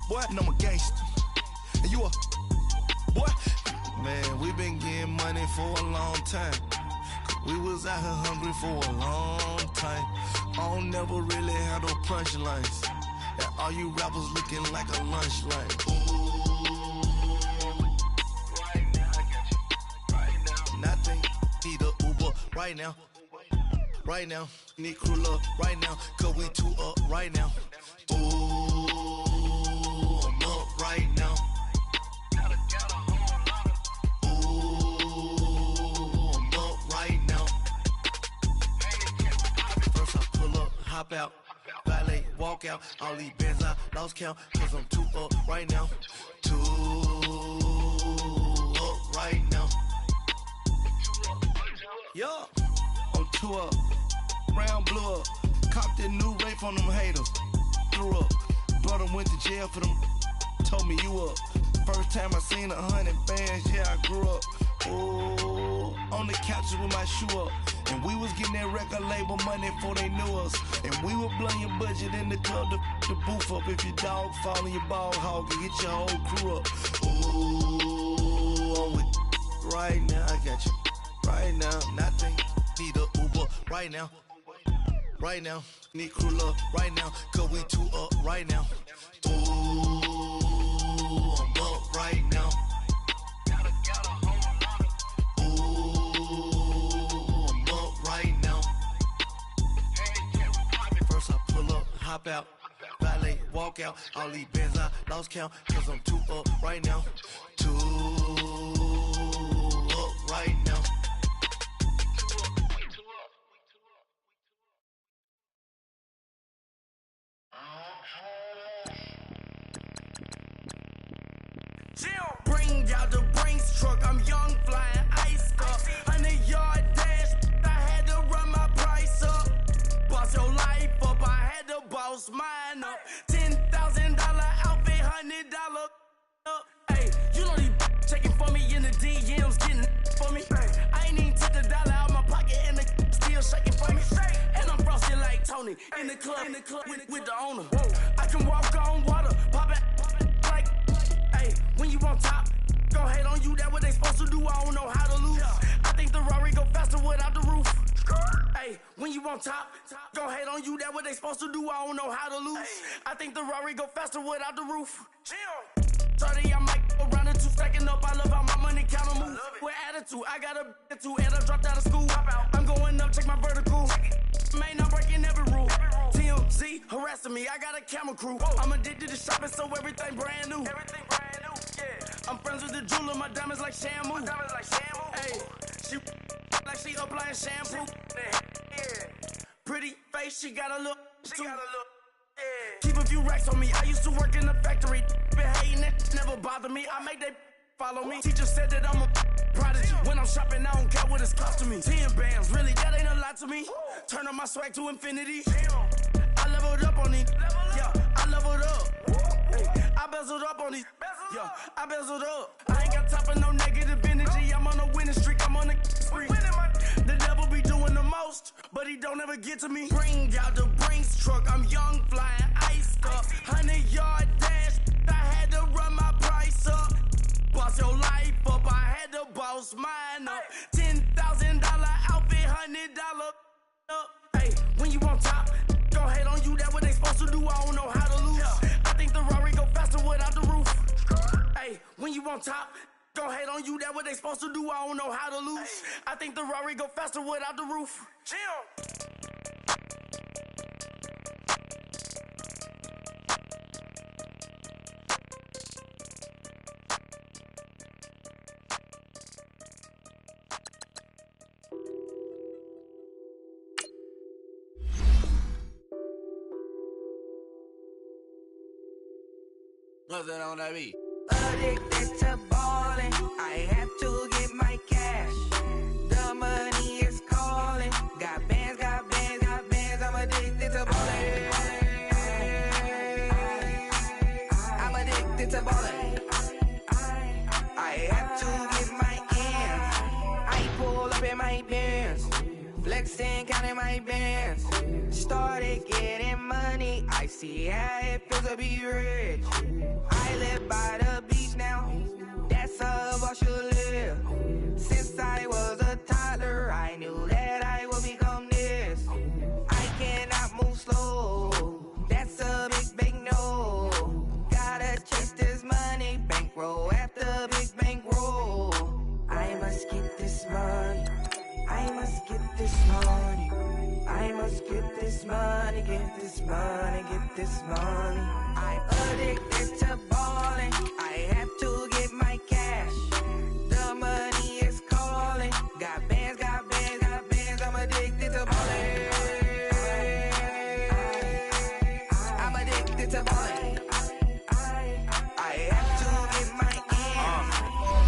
boy, and I'm a gangster. And you a boy. Man, we been getting money for a long time. We was out here hungry for a long time. I don't never really have no punchlines. And all you rappers looking like a lunch line. Ooh, right now, I got you. Right now, nothing. Need a Uber right now. Right now, need crew up right now. Cause we two up right now. Ooh, I'm up right now. Hop out, valet, walk out. All these bands I lost count, cause I'm too up right now. Too up right now. Yeah, I'm too up. Round blew up. Copped that new rape on them haters. Threw up. Brother went to jail for them. Told me you up. First time I seen 100 bands, yeah, I grew up. Ooh, on the couches with my shoe up. And we was getting that record label money before they knew us. And we were blowing your budget in the club to boof up. If your dog fall in your ball hog and get your whole crew up. Ooh, I'm with right now, I got you. Right now, nothing. Need a Uber right now. Right now, need crew up right now. Cause we two up right now. Ooh, I'm up right now. Hop out, valet, walk out. All these bands I lost count, cause I'm too up right now. Too up right now. Bring out the Brinks truck, I'm young, flying ice up. 100-yard dash, I had to run my price up. Boss your life up, I had to boss mine up. $10,000 outfit, $100 up. Hey, you know these checking for me in the DMs, getting for me. I ain't even took the dollar out my pocket and the still shaking for me. And I'm frosted like Tony in the club with the owner. I can walk on water, pop it like, hey, when you on top, go hate on you, that what they supposed to do, I don't know how to lose. I think the Rari go faster without the roof. Hey, when you on top, go hate on you, that what they supposed to do, I don't know how to lose. I think the Rari go faster without the roof. 30, I might go round and two, stacking up, I love how my money count on move. With attitude, I got a attitude, and I dropped out of school. I'm going up, check my vertical. Man, I'm breaking every rule. TMZ harassing me, I got a camera crew. I'm addicted to shopping, so everything brand new. I'm friends with the jeweler, my diamonds like Shamu. Hey, she like she applying shampoo. Pretty face, she got a look. Keep a few racks on me. I used to work in the factory. Been hating that never bother me. I make they follow me. Teacher said that I'm a prodigy. When I'm shopping, I don't care what it's costing me. 10 bands, really, that ain't a lot to me. Turn up my swag to infinity. I leveled up on these. Yeah, I leveled up. I bezeled up on these. Yeah, I bezeled up. I ain't got time for no negative energy. I'm on a winning streak. I'm on a spree. The devil be doing the most, but he don't ever get to me. Bring out the Brinks truck. I'm young, flying ice up. 100-yard dash. I had to run my price up. Boss your life up. I had to boss mine up. $10,000 outfit, $100 up. Hey, when you on top, go hate on you. That what they supposed to do. I don't know how to lose. I think the Rari go faster without the roof. Hey, when you on top, go hate on you. That what they supposed to do. I don't know how to lose. I think the Rari go faster without the roof. What's that on that beat? Addicted to ballin', I have to get my cash. The money is calling. Got bands, I'm addicted to ballin'. I'm addicted to ballin'. I have to get my ends. I pull up in my Benz, flexing, counting my bands. Started getting money, I see how it feels to be rich. this money. I'm addicted to balling. I have to get my cash. The money is calling. Got bands, got bands, got bands. I'm addicted to balling. I'm addicted to balling. I have to get my ends.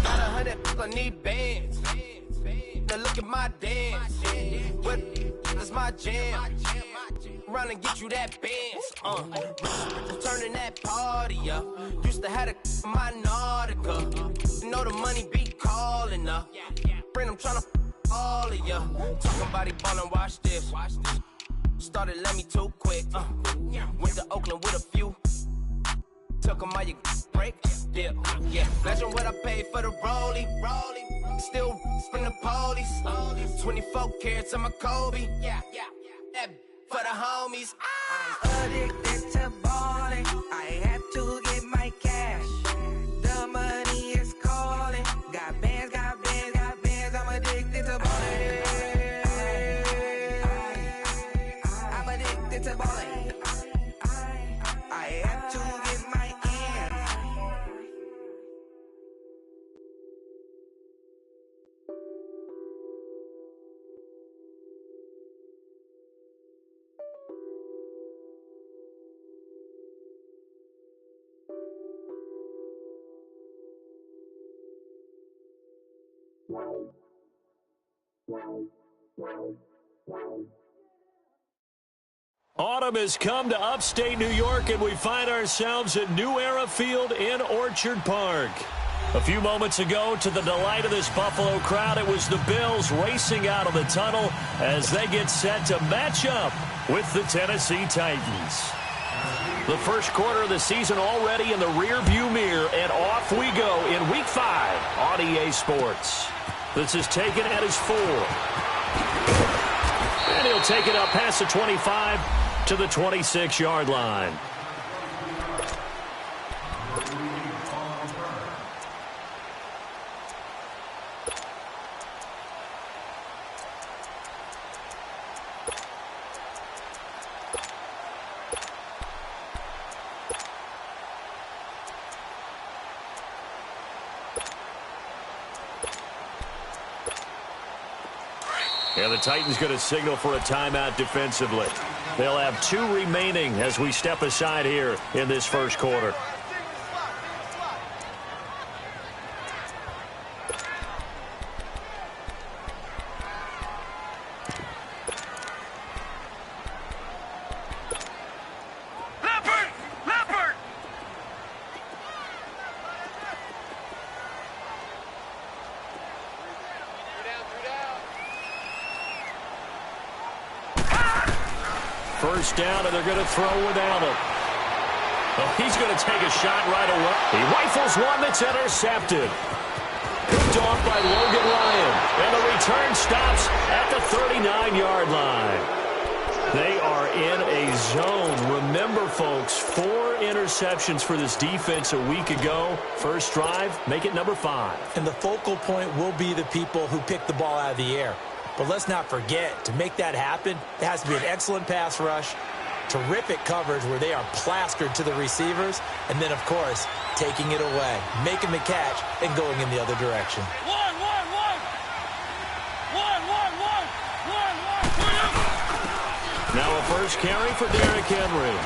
Got 100, I need bands. Now look at my dance. What is my jam? Run and get you that bands. Turning that party up. Used to have a my Nautica. You know the money be calling up. Friend, I'm tryna all of ya. Talking about he ballin', watch this. Started let me too quick. Went to Oakland with a few. Took 'em all you break. Yeah. Imagine what I paid for the rollie. Still from the police. 24 carats on my Kobe. That for the homies. I'm addicted to balling. I have to get my cash. The money is calling. Got bands, got bands, got bands. I'm addicted to balling. I'm addicted to balling. I have to get my ends. Autumn has come to upstate New York, and we find ourselves at New Era Field in Orchard Park. A few moments ago, to the delight of this Buffalo crowd, it was the Bills racing out of the tunnel as they get set to match up with the Tennessee Titans. The first quarter of the season already in the rearview mirror, and off we go in Week 5 on EA Sports. This is taken at his 4. And he'll take it up past the 25 to the 26-yard line. And the Titans going to signal for a timeout defensively. They'll have 2 remaining as we step aside here in this first quarter. First down, and they're going to throw without him. Oh, he's going to take a shot right away. He rifles one that's intercepted. Picked off by Logan Ryan. And the return stops at the 39-yard line. They are in a zone. Remember, folks, 4 interceptions for this defense a week ago. First drive, make it number 5. And the focal point will be the people who pick the ball out of the air. But let's not forget, to make that happen, it has to be an excellent pass rush, terrific coverage where they are plastered to the receivers, and then, of course, taking it away, making the catch, and going in the other direction. Now a first carry for Derrick Henry.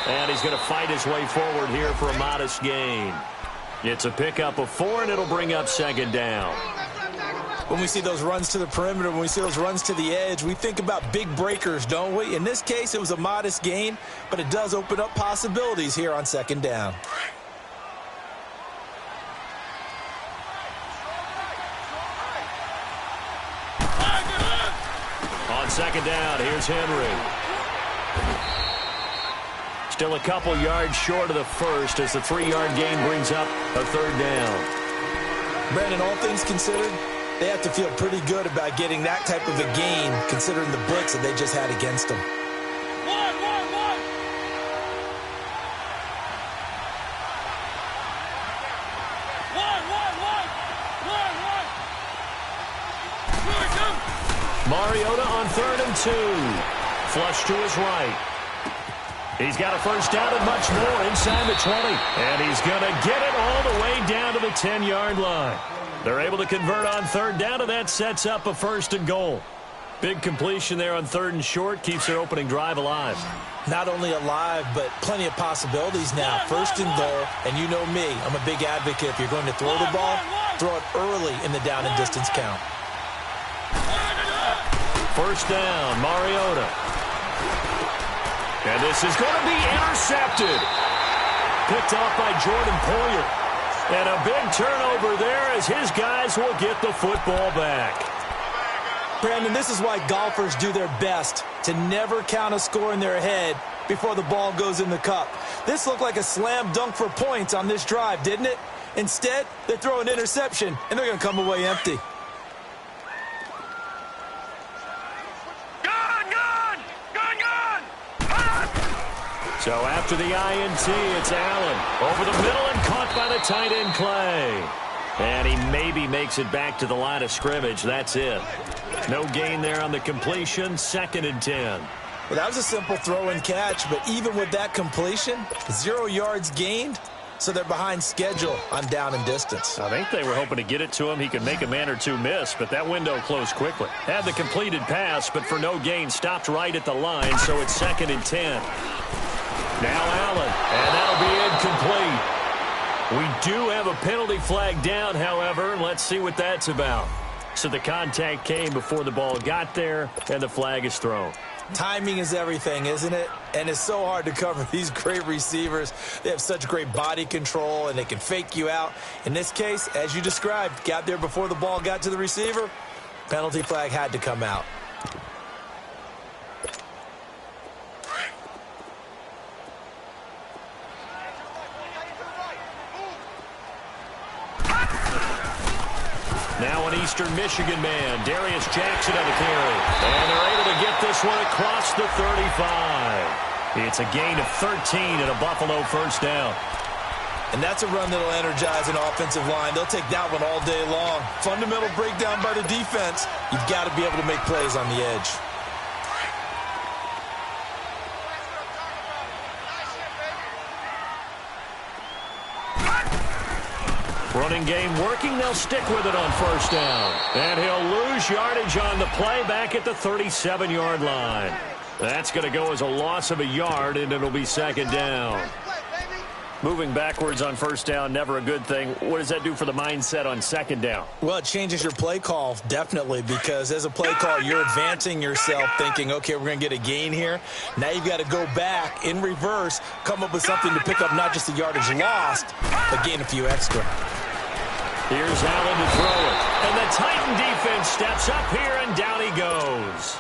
And he's going to fight his way forward here for a modest gain. It's a pickup of 4, and it'll bring up second down. When we see those runs to the perimeter, when we see those runs to the edge, we think about big breakers, don't we? In this case, it was a modest gain, but it does open up possibilities here on second down. On second down, here's Henry. Still a couple yards short of the first as the 3-yard gain brings up a third down. Brandon, all things considered, they have to feel pretty good about getting that type of a gain, considering the blitz that they just had against them. Mariota on 3rd and 2. Flush to his right. He's got a first down and much more inside the 20. And he's going to get it all the way down to the 10-yard line. They're able to convert on third down, and that sets up a first and goal. Big completion there on third and short keeps their opening drive alive. Not only alive, but plenty of possibilities now. First and goal, and you know me, I'm a big advocate. If you're going to throw the ball, throw it early in the down and distance count. First down, Mariota. And this is going to be intercepted. Picked off by Jordan Poyer. And a big turnover there as his guys will get the football back. Brandon, this is why golfers do their best to never count a score in their head before the ball goes in the cup. This looked like a slam dunk for points on this drive, didn't it? Instead, they throw an interception, and they're going to come away empty. So after the INT, it's Allen. Over the middle and caught by the tight end Clay. And he maybe makes it back to the line of scrimmage. That's it. No gain there on the completion. 2nd and 10. Well, that was a simple throw and catch, but even with that completion, 0 yards gained, so they're behind schedule on down and distance. I think they were hoping to get it to him. He could make a man or two miss, but that window closed quickly. Had the completed pass, but for no gain, stopped right at the line, so it's 2nd and 10. Now Allen, and that'll be incomplete. We do have a penalty flag down, however. Let's see what that's about. So the contact came before the ball got there, and the flag is thrown. Timing is everything, isn't it? And it's so hard to cover these great receivers. They have such great body control, and they can fake you out. In this case, as you described, got there before the ball got to the receiver. Penalty flag had to come out. Now an Eastern Michigan man, Darius Jackson on the carry. And they're able to get this one across the 35. It's a gain of 13 and a Buffalo first down. And that's a run that'll energize an offensive line. They'll take that one all day long. Fundamental breakdown by the defense. You've got to be able to make plays on the edge. Running game working. They'll stick with it on first down. And he'll lose yardage on the play back at the 37-yard line. That's going to go as a loss of a yard, and it'll be 2nd down. Moving backwards on first down, never a good thing. What does that do for the mindset on 2nd down? Well, it changes your play call, definitely, because as a play call, you're advancing yourself thinking, okay, we're going to get a gain here. Now you've got to go back in reverse, come up with something to pick up not just the yardage lost, but gain a few extra. Here's Allen to throw it. And the Titan defense steps up here, and down he goes.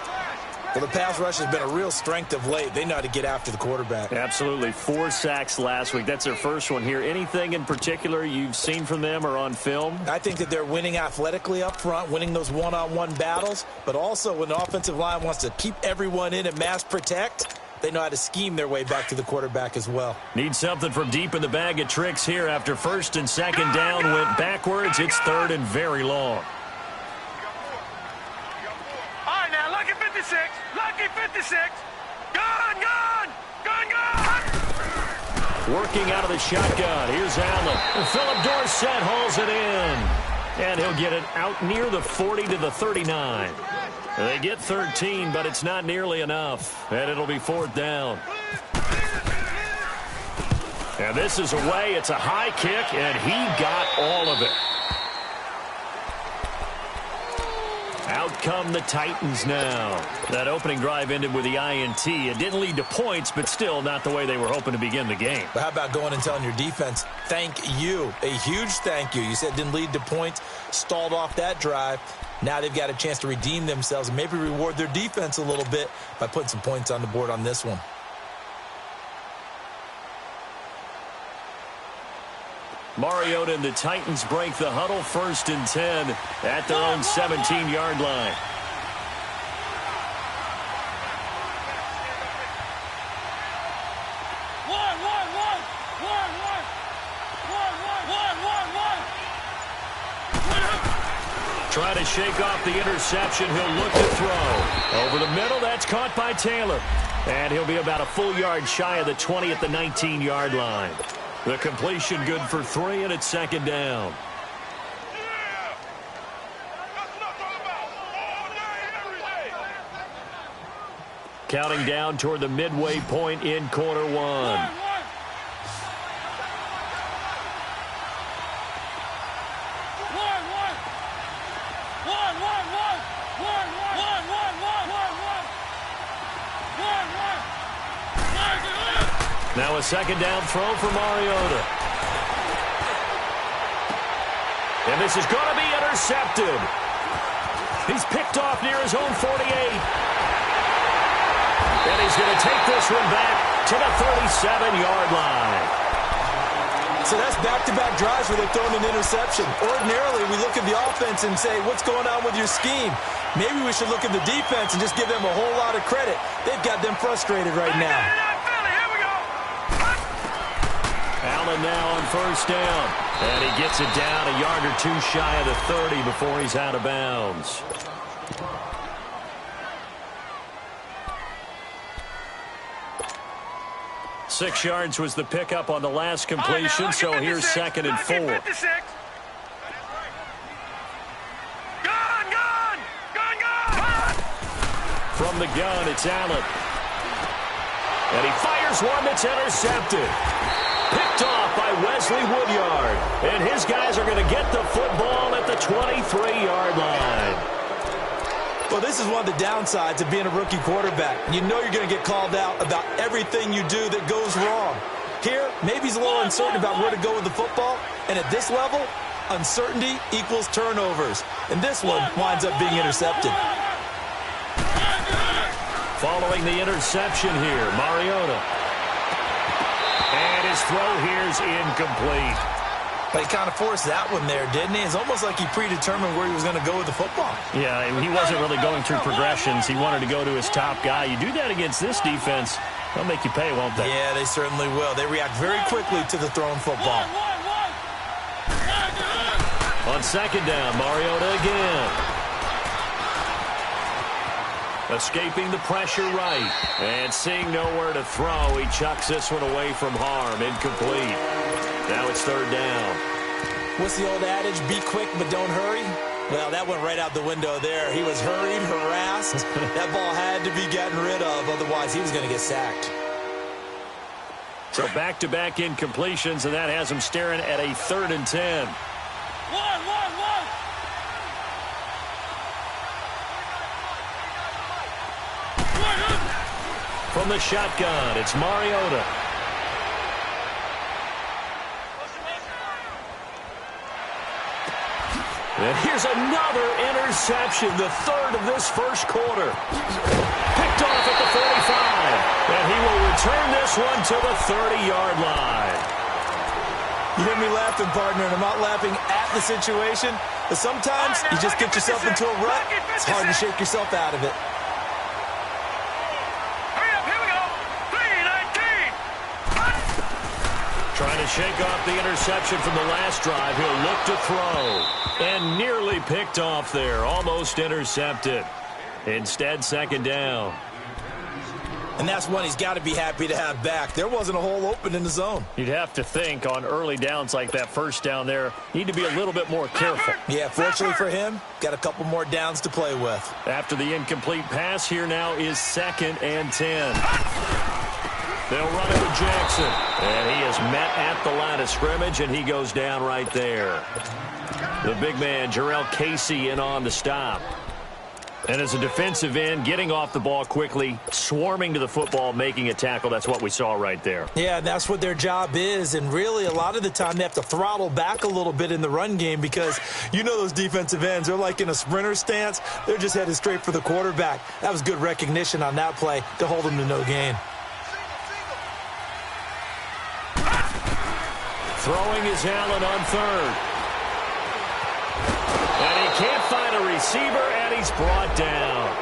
Well, the pass rush has been a real strength of late. They know how to get after the quarterback. Absolutely. 4 sacks last week. That's their first one here. Anything in particular you've seen from them or on film? I think that they're winning athletically up front, winning those one-on-one battles, but also when the offensive line wants to keep everyone in and mass protect, they know how to scheme their way back to the quarterback as well. Need something from deep in the bag of tricks here after 1st and 2nd down went backwards. It's 3rd and very long. All right, now, lucky 56. Lucky 56. Gone, gone, gone, gone. Working out of the shotgun. Here's Allen. Philip Dorsett hauls it in. And he'll get it out near the 40 to the 39. They get 13, but it's not nearly enough. And it'll be 4th down. And this is away. It's a high kick, and he got all of it. Out come the Titans now. That opening drive ended with the INT. It didn't lead to points, but still not the way they were hoping to begin the game. But how about going and telling your defense, thank you, a huge thank you. You said it didn't lead to points, stalled off that drive. Now they've got a chance to redeem themselves and maybe reward their defense a little bit by putting some points on the board on this one. Mariota and the Titans break the huddle. 1st and 10 at their own 17-yard line. Trying to shake off the interception. He'll look to throw. Over the middle, that's caught by Taylor. And he'll be about a full yard shy of the 20 at the 19-yard line. The completion good for 3, and it's second down. Counting down toward the midway point in quarter 1. Now a second down throw for Mariota. And this is going to be intercepted. He's picked off near his own 48. And he's going to take this one back to the 37-yard line. So that's back-to-back drives where they've thrown an interception. Ordinarily, we look at the offense and say, what's going on with your scheme? Maybe we should look at the defense and just give them a whole lot of credit. They've got them frustrated right now. Allen now on first down. And he gets it down a yard or 2 shy of the 30 before he's out of bounds. Six yards was the pickup on the last completion, so here's second and 4. From the gun, it's Allen. And he fires one that's intercepted. Picked off by Wesley Woodyard. And his guys are going to get the football at the 23-yard line. Well, this is one of the downsides of being a rookie quarterback. You know you're going to get called out about everything you do that goes wrong. Here, maybe he's a little uncertain about where to go with the football. And at this level, uncertainty equals turnovers. And this one winds up being intercepted. Following the interception here, Mariota. And his throw here's incomplete. But he kind of forced that one there, didn't he? It's almost like he predetermined where he was going to go with the football. Yeah, he wasn't really going through progressions. He wanted to go to his top guy. You do that against this defense, they'll make you pay, won't they? Yeah, they certainly will. They react very quickly to the thrown football. On second down, Mariota again. Escaping the pressure right. And seeing nowhere to throw, he chucks this one away from harm. Incomplete. Now it's third down. What's the old adage? Be quick, but don't hurry. Well, that went right out the window there. He was hurried, harassed. That ball had to be gotten rid of. Otherwise, he was going to get sacked. So back-to-back incompletions, and that has him staring at a 3rd and 10. From the shotgun, it's Mariota. And here's another interception, the 3rd of this first quarter. Picked off at the 45. And he will return this one to the 30-yard line. You hear me laughing, partner, and I'm not laughing at the situation. But sometimes you just get yourself into a rut. It's hard to shake yourself out of it. Trying to shake off the interception from the last drive. He'll look to throw. And nearly picked off there. Almost intercepted. Instead, second down. And that's one he's got to be happy to have back. There wasn't a hole open in the zone. You'd have to think on early downs like that first down there, need to be a little bit more careful. Yeah, fortunately for him, got a couple more downs to play with. After the incomplete pass, here now is 2nd and 10. They'll run it with Jackson. And he is met at the line of scrimmage, and he goes down right there. The big man, Jarrell Casey, in on the stop. And as a defensive end, getting off the ball quickly, swarming to the football, making a tackle, that's what we saw right there. Yeah, that's what their job is. And really, a lot of the time, they have to throttle back a little bit in the run game because you know those defensive ends, they're like in a sprinter stance. They're just headed straight for the quarterback. That was good recognition on that play to hold them to no gain. Throwing is Allen on 3rd. And he can't find a receiver, and he's brought down.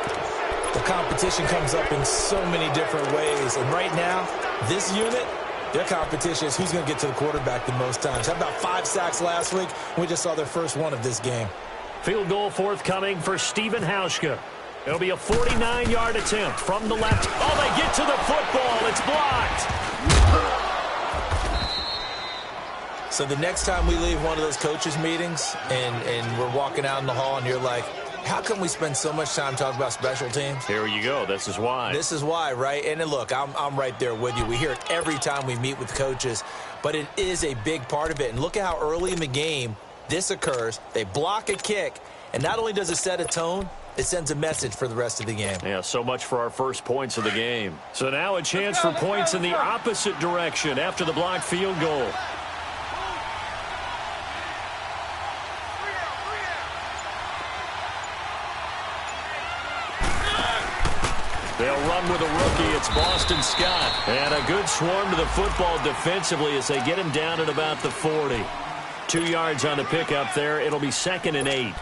The competition comes up in so many different ways. And right now, this unit, their competition is who's going to get to the quarterback the most times. How about 5 sacks last week? We just saw their first one of this game. Field goal forthcoming for Stephen Hauschka. It'll be a 49-yard attempt from the left. Oh, they get to the football. It's blocked. So the next time we leave one of those coaches' meetings and we're walking out in the hall and you're like, how come we spend so much time talking about special teams? Here you go. This is why. This is why, right? And look, I'm right there with you. We hear it every time we meet with coaches, but it is a big part of it. And look at how early in the game this occurs. They block a kick, and not only does it set a tone, it sends a message for the rest of the game. Yeah, so much for our first points of the game. So now a chance for points in the opposite direction after the blocked field goal. They'll run with a rookie. It's Boston Scott. And a good swarm to the football defensively as they get him down at about the 40. 2 yards on the pickup there. It'll be 2nd and 8.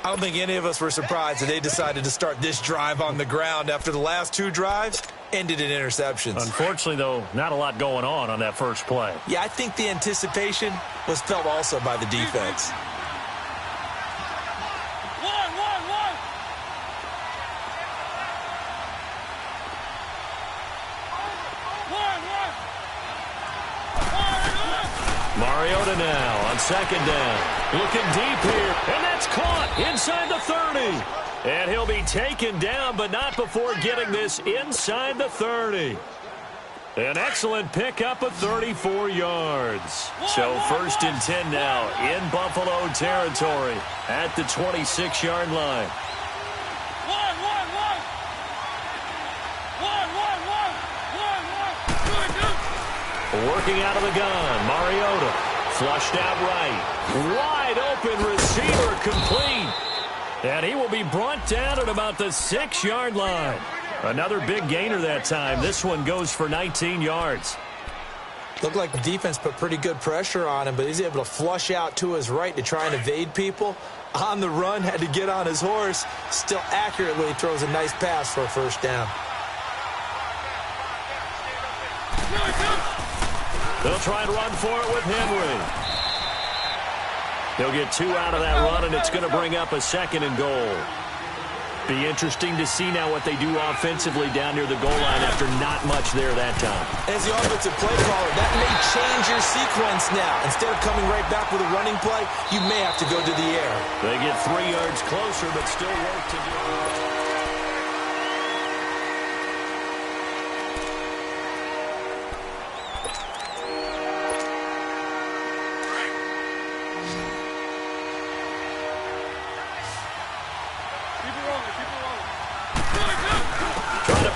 I don't think any of us were surprised that they decided to start this drive on the ground after the last 2 drives ended in interceptions. Unfortunately, though, not a lot going on that first play. Yeah, I think the anticipation was felt also by the defense. Mariota now on 2nd down. Looking deep here, and that's caught inside the 30. And he'll be taken down, but not before getting this inside the 30. An excellent pickup of 34 yards. So 1st and 10 now in Buffalo territory at the 26-yard line. Working out of the gun, Mariota flushed out right. Wide open receiver complete. And he will be brought down at about the 6-yard line. Another big gainer that time. This one goes for 19 yards. Looked like the defense put pretty good pressure on him, but he's able to flush out to his right to try and evade people. On the run, had to get on his horse. Still accurately throws a nice pass for a 1st down. They'll try and run for it with Henry. He'll get 2 out of that run, and it's going to bring up a 2nd and goal. Be interesting to see now what they do offensively down near the goal line after not much there that time. As the offensive play caller, that may change your sequence now. Instead of coming right back with a running play, you may have to go to the air. They get 3 yards closer, but still work to do.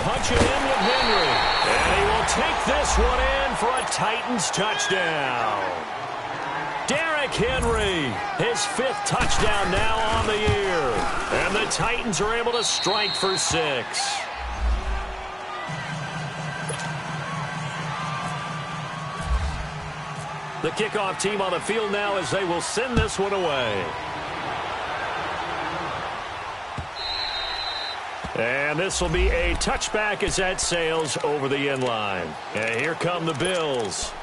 Punch it in with Henry. And he will take this one in for a Titans touchdown. Derrick Henry, his 5th touchdown now on the year. And the Titans are able to strike for 6. The kickoff team on the field now as they will send this one away. And this will be a touchback as that sails over the end line. And here come the Bills.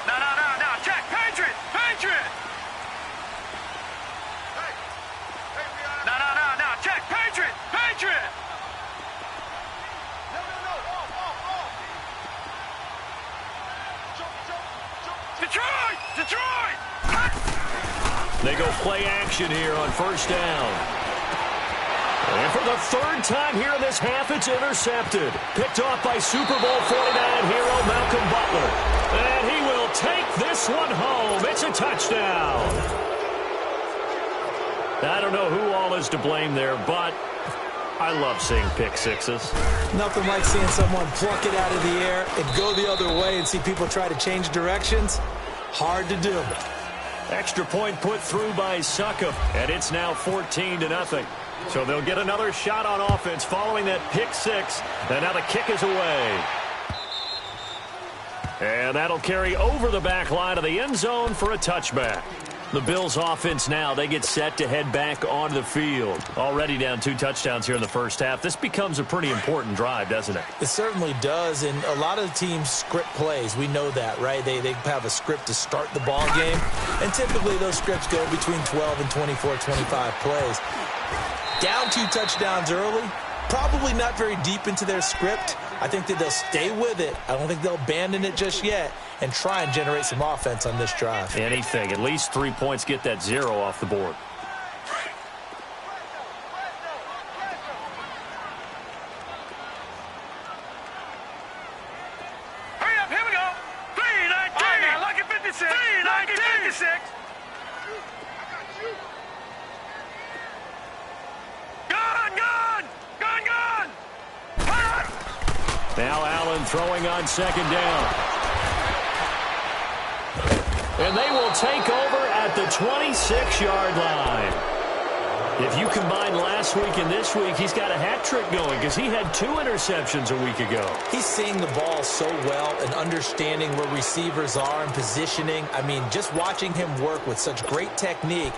No, check, Patriot! No, check, Patriot! Detroit! They go play action here on 1st down. And for the 3rd time here in this half, it's intercepted. Picked off by Super Bowl 49 hero Malcolm Butler. And he will take this one home. It's a touchdown. I don't know who all is to blame there, but I love seeing pick sixes. Nothing like seeing someone pluck it out of the air and go the other way and see people try to change directions. Hard to do. Extra point put through by Succop, and it's now 14-0. So they'll get another shot on offense following that pick 6, and now the kick is away. And that'll carry over the back line of the end zone for a touchback. The Bills offense now, they get set to head back onto the field. Already down 2 touchdowns here in the first half. This becomes a pretty important drive, doesn't it? It certainly does, and a lot of the teams script plays. We know that, right? They have a script to start the ball game, and typically those scripts go between 12 and 24, 25 plays. Down 2 touchdowns early, probably not very deep into their script. I think that they'll stay with it. I don't think they'll abandon it just yet and try and generate some offense on this drive. Anything. At least 3 points, get that 0 off the board. Hurry up, here we go. 3-19. Right, now, lucky 56. 3-19. 56. Gun. Now Allen throwing on 2nd down. And they will take over at the 26-yard line. If you combine last week and this week, he's got a hat trick going because he had 2 interceptions a week ago. He's seeing the ball so well and understanding where receivers are and positioning. I mean, just watching him work with such great technique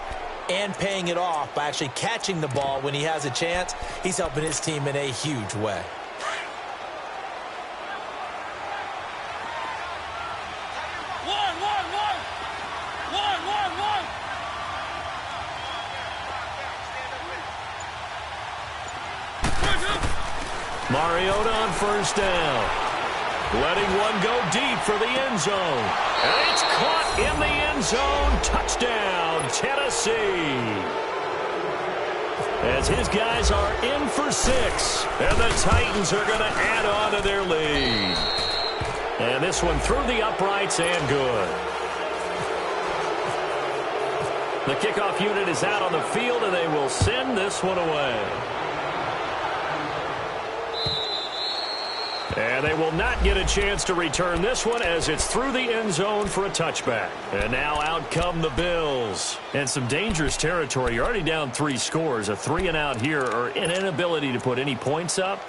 and paying it off by actually catching the ball when he has a chance, he's helping his team in a huge way. Mariota on 1st down. Letting one go deep for the end zone. And it's caught in the end zone. Touchdown, Tennessee. As his guys are in for 6. And the Titans are going to add on to their lead. And this one through the uprights and good. The kickoff unit is out on the field, and they will send this one away. And they will not get a chance to return this one as it's through the end zone for a touchback. And now out come the Bills. And some dangerous territory. You're already down 3 scores. A 3-and-out here or an inability to put any points up.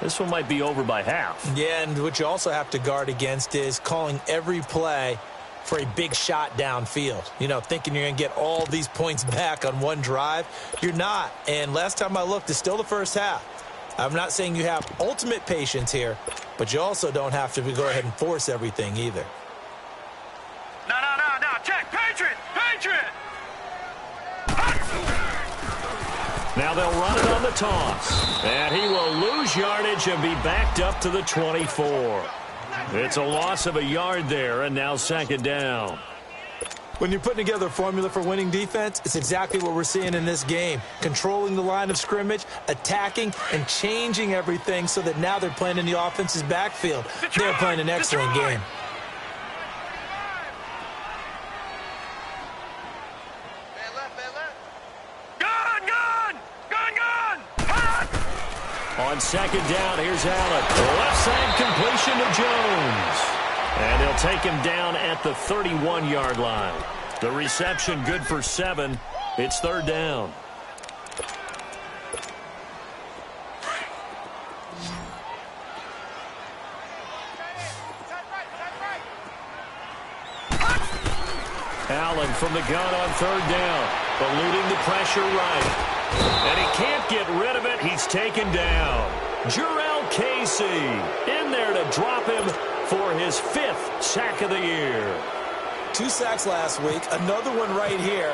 This one might be over by half. Yeah, and what you also have to guard against is calling every play for a big shot downfield. You know, thinking you're going to get all these points back on one drive. You're not. And last time I looked, it's still the first half. I'm not saying you have ultimate patience here, but you also don't have to go ahead and force everything either. No. Check. Patriot. Now they'll run it on the toss. And he will lose yardage and be backed up to the 24. It's a loss of a yard there, and now 2nd down. When you're putting together a formula for winning defense, it's exactly what we're seeing in this game. Controlling the line of scrimmage, attacking, and changing everything so that now they're playing in the offense's backfield. They're playing an excellent game. On 2nd down, here's Allen. Left side completion to Jones. And they'll take him down at the 31-yard line. The reception good for 7. It's 3rd down. Allen from the gun on 3rd down. Eluding the pressure right. And he can't get rid of it. He's taken down. Jurrell Casey in there to drop him for his 5th sack of the year. 2 sacks last week, another one right here.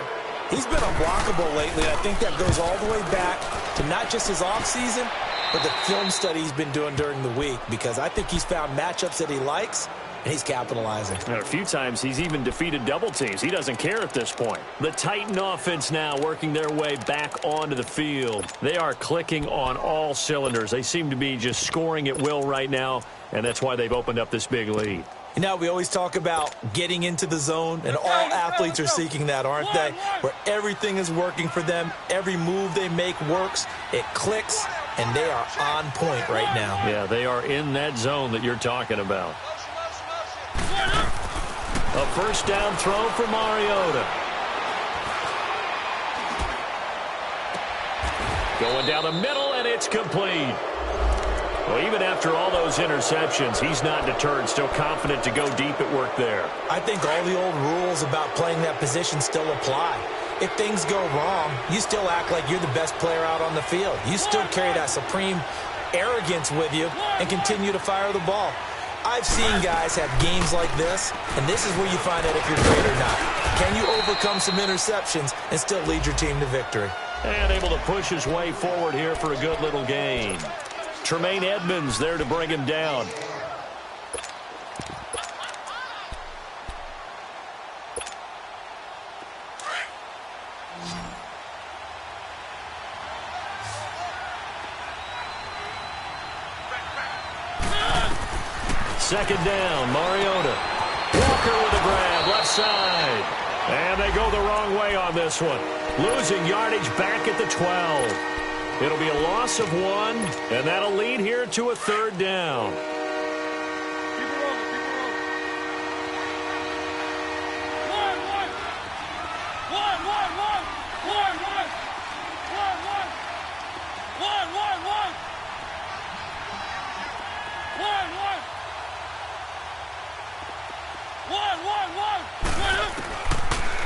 He's been unblockable lately. I think that goes all the way back to not just his offseason, but the film study he's been doing during the week, because I think he's found matchups that he likes, and he's capitalizing. And a few times he's even defeated double teams. He doesn't care at this point. The Titan offense now working their way back onto the field. They are clicking on all cylinders. They seem to be just scoring at will right now, and that's why they've opened up this big lead. You know, we always talk about getting into the zone, and all athletes are seeking that, aren't they? Where everything is working for them. Every move they make works. It clicks, and they are on point right now. Yeah, they are in that zone that you're talking about. A 1st down throw for Mariota. Going down the middle, and it's complete. Well, even after all those interceptions, he's not deterred, still confident to go deep at work there. I think all the old rules about playing that position still apply. If things go wrong, you still act like you're the best player out on the field. You still carry that supreme arrogance with you and continue to fire the ball. I've seen guys have games like this, and this is where you find out if you're great or not. Can you overcome some interceptions and still lead your team to victory? And able to push his way forward here for a good little gain. Tremaine Edmonds there to bring him down. Second down, Mariota. Walker with a grab, left side. And they go the wrong way on this one. Losing yardage back at the 12. It'll be a loss of 1, and that'll lead here to a third down.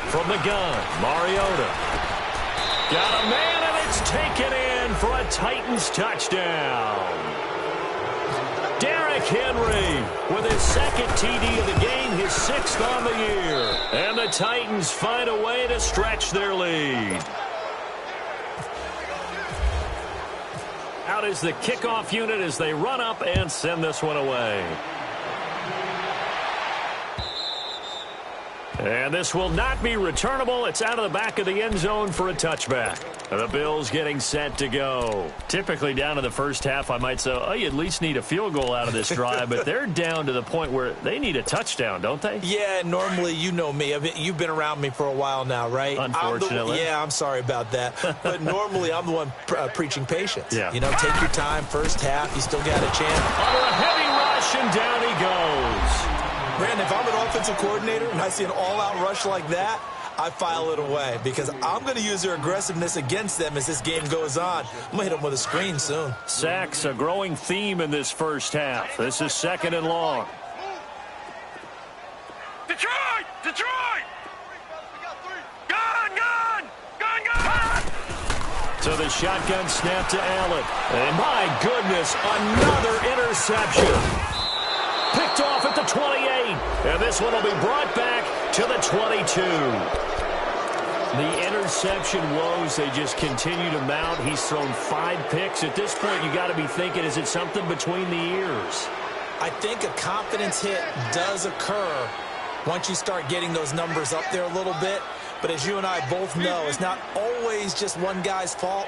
From the gun, Mariota. Got a man, and it's taken in for a Titans touchdown. Derrick Henry with his second TD of the game, his 6th on the year. And the Titans find a way to stretch their lead. Out is the kickoff unit as they run up and send this one away. And this will not be returnable. It's out of the back of the end zone for a touchback. The Bills getting set to go. Typically down to the first half, I might say, oh, you at least need a field goal out of this drive. But they're down to the point where they need a touchdown, don't they? Yeah, normally, you know me. You've been around me for a while now, right? Unfortunately. I'm sorry about that. But normally, I'm the one preaching patience. Yeah. You know, take your time, first half. You still got a chance. Under a heavy rush, and down he goes. Brandon, if I'm an offensive coordinator and I see an all-out rush like that, I file it away because I'm going to use their aggressiveness against them as this game goes on. I'm going to hit them with a screen soon. Sacks, a growing theme in this first half. This is 2nd and long. Detroit! Detroit! Gun! Gun! Gun! Gun! So the shotgun snap to Allen. And my goodness, another interception. Picked off at the 28. And this one will be brought back to the 22. The interception woes, they just continue to mount. He's thrown 5 picks. At this point, you got to be thinking, is it something between the ears? I think a confidence hit does occur once you start getting those numbers up there a little bit. But as you and I both know, it's not always just one guy's fault.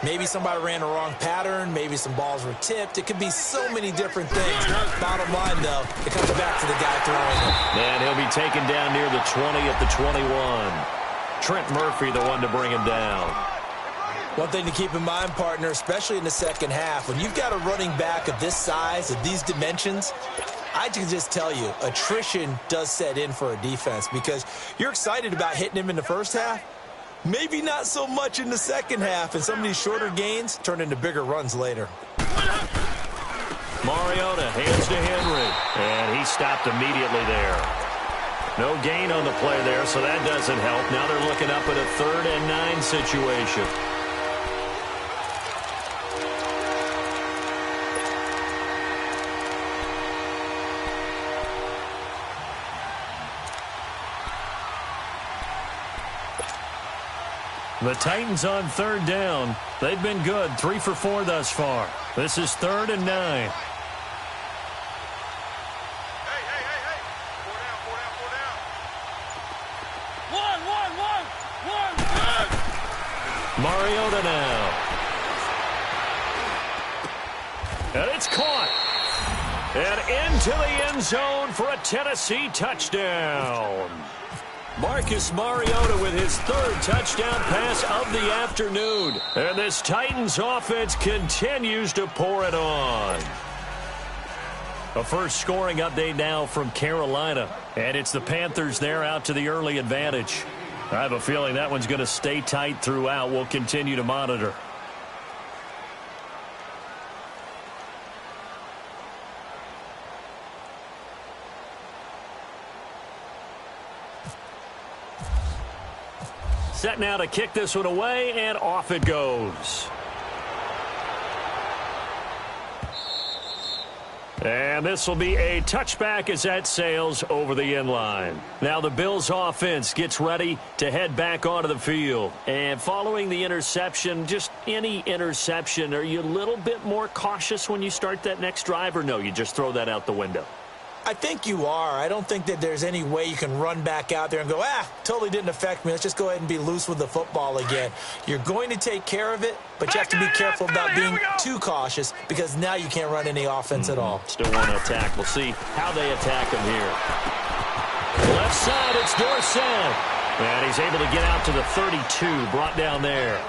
Maybe somebody ran the wrong pattern. Maybe some balls were tipped. It could be so many different things. Bottom line, though, it comes back to the guy throwing it. And he'll be taken down near the 20 at the 21. Trent Murphy, the one to bring him down. One thing to keep in mind, partner, especially in the second half, when you've got a running back of this size, of these dimensions, I can just tell you, attrition does set in for a defense because you're excited about hitting him in the first half. Maybe not so much in the second half, and some of these shorter gains turn into bigger runs later. Mariota hands to Henry, and he stopped immediately there. No gain on the play there, so that doesn't help. Now they're looking up at a 3rd and 9 situation. The Titans on 3rd down. They've been good, 3 for 4 thus far. This is 3rd and 9. Mariota now. And it's caught. And into the end zone for a Tennessee touchdown. Marcus Mariota with his 3rd touchdown pass of the afternoon. And this Titans offense continues to pour it on. A first scoring update now from Carolina. And it's the Panthers there out to the early advantage. I have a feeling that one's going to stay tight throughout. We'll continue to monitor. Set now to kick this one away, and off it goes. And this will be a touchback as that sails over the end line. Now the Bills offense gets ready to head back onto the field. And following the interception, just any interception, are you a little bit more cautious when you start that next drive, or no, you just throw that out the window? I think you are. I don't think that there's any way you can run back out there and go, totally didn't affect me. Let's just go ahead and be loose with the football again. You're going to take care of it, but you have to be careful about being too cautious because now you can't run any offense at all. Still want to attack. We'll see how they attack him here. Left side, it's Dorsett. And he's able to get out to the 32, brought down there.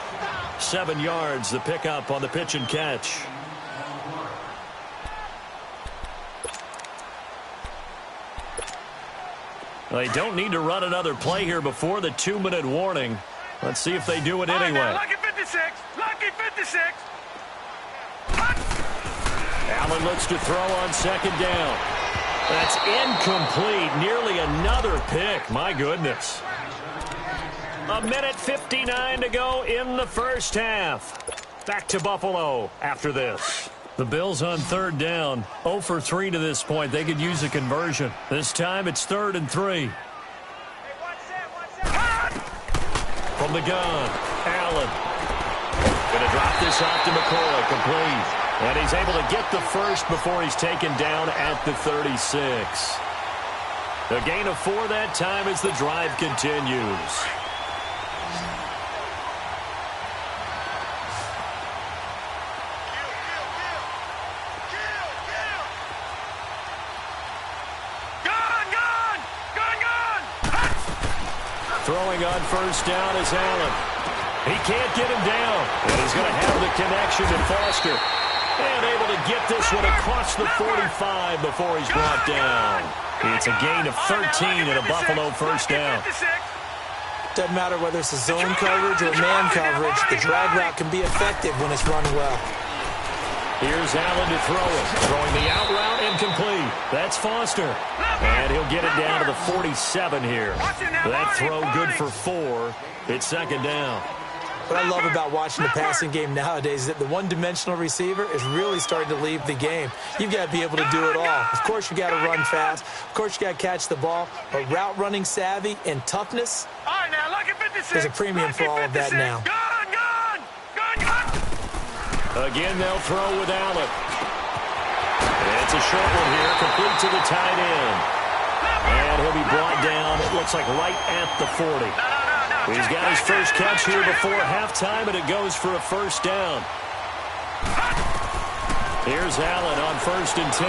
7 yards, the pickup on the pitch and catch. They don't need to run another play here before the 2-minute warning. Let's see if they do it anyway. Lucky 56. Lucky 56. Allen looks to throw on second down. That's incomplete. Nearly another pick. My goodness. 1:59 to go in the first half. Back to Buffalo after this. The Bills on third down. 0 for 3 to this point. They could use a conversion. This time it's 3rd and 3. From the gun, Allen. Going to drop this off to McCoy. Complete. And he's able to get the first before he's taken down at the 36. A gain of 4 that time as the drive continues. Throwing on first down is Allen. He can't get him down. And he's going to have the connection to Foster. And able to get this one across the 45 before he's brought down. It's a gain of 13 and a Buffalo first down. Doesn't matter whether it's a zone coverage or man coverage, the drag route can be effective when it's run well. Here's Allen to throw it. Throwing the out route incomplete. That's Foster. And he'll get it down to the 47 here. That throw good for 4. It's second down. What I love about watching the passing game nowadays is that the one-dimensional receiver is really starting to leave the game. You've got to be able to do it all. Of course, you got to run fast. Of course, you got to catch the ball. But route running savvy and toughness, there's a premium for all of that now. Again, they'll throw with Allen. It's a short one here, complete to the tight end. And he'll be brought down, it looks like right at the 40. He's got his first catch here before halftime, and it goes for a first down. Here's Allen on 1st and 10.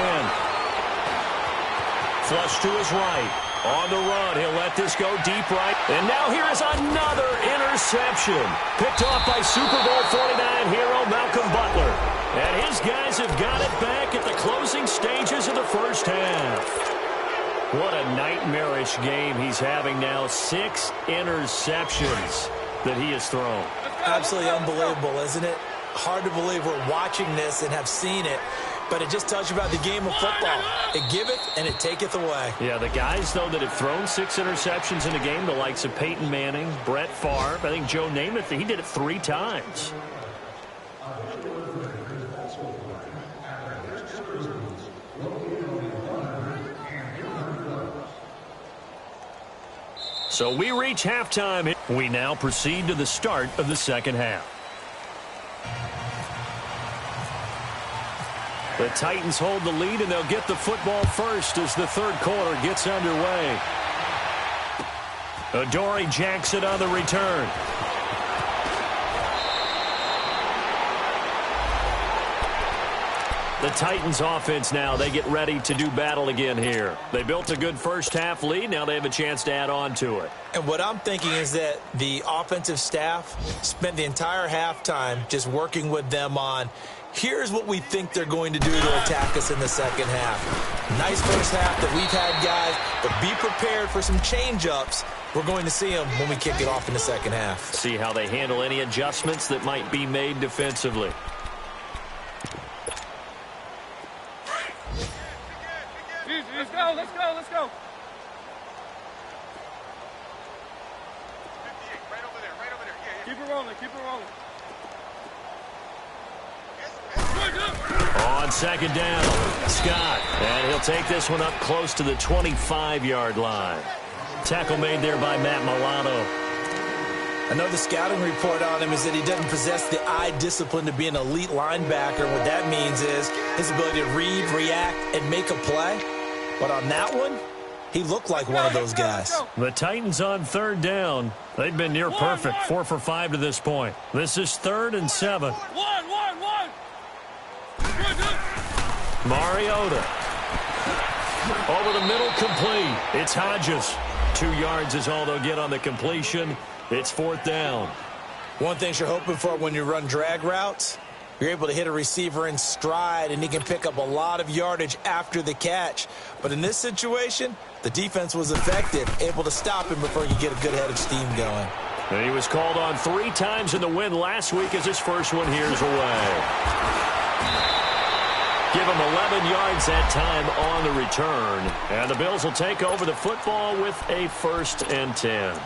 Flush to his right. On the run, he'll let this go deep right. And now here is another interception. Picked off by Super Bowl 49 hero Malcolm Butler. And his guys have got it back at the closing stages of the first half. What a nightmarish game he's having now. 6 interceptions that he has thrown. Absolutely unbelievable, isn't it? Hard to believe we're watching this and have seen it. But it just tells you about the game of football. It giveth and it taketh away. Yeah, the guys, though, that have thrown 6 interceptions in a game, the likes of Peyton Manning, Brett Favre, I think Joe Namath, he did it 3 times. So we reach halftime. We now proceed to the start of the second half. The Titans hold the lead, and they'll get the football first as the third quarter gets underway. Adoree Jackson on the return. The Titans offense now, they get ready to do battle again here. They built a good first half lead. Now they have a chance to add on to it. And what I'm thinking is that the offensive staff spent the entire halftime just working with them on, here's what we think they're going to do to attack us in the second half. Nice first half that we've had, guys, but be prepared for some change-ups. We're going to see them when we kick it off in the second half. See how they handle any adjustments that might be made defensively. Let's go, let's go, let's go. 58, right over there, rolling. Keep it rolling. On second down, Scott. And he'll take this one up close to the 25-yard line. Tackle made there by Matt Milano. I know the scouting report on him is that he doesn't possess the eye discipline to be an elite linebacker. What that means is his ability to read, react, and make a play. But on that one, he looked like one of those guys. The Titans on third down. They've been near perfect, 4 for 5 to this point. This is 3rd and 7. Mariota. Over the middle, complete. It's Hodges. 2 yards is all they'll get on the completion. It's 4th down. One thing you're hoping for when you run drag routes, you're able to hit a receiver in stride, and he can pick up a lot of yardage after the catch. But in this situation, the defense was effective, able to stop him before he could get a good head of steam going. And he was called on 3 times in the win last week as his first one here's away. Give him 11 yards that time on the return. And the Bills will take over the football with a 1st and 10.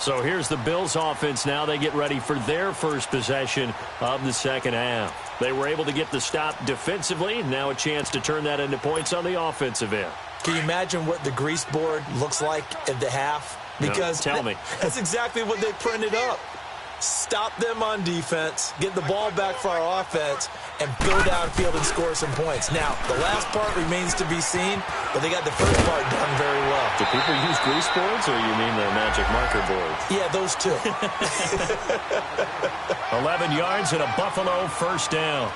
So here's the Bills offense now. They get ready for their first possession of the second half. They were able to get the stop defensively. Now a chance to turn that into points on the offensive end. Can you imagine what the grease board looks like at the half? Because no, tell me. That's exactly what they printed up. Stop them on defense, get the ball back for our offense, and go downfield and score some points. Now, the last part remains to be seen, but they got the first part done very well. Do people use grease boards, or you mean the magic marker boards? Yeah, those two. 11 yards and a Buffalo 1st down.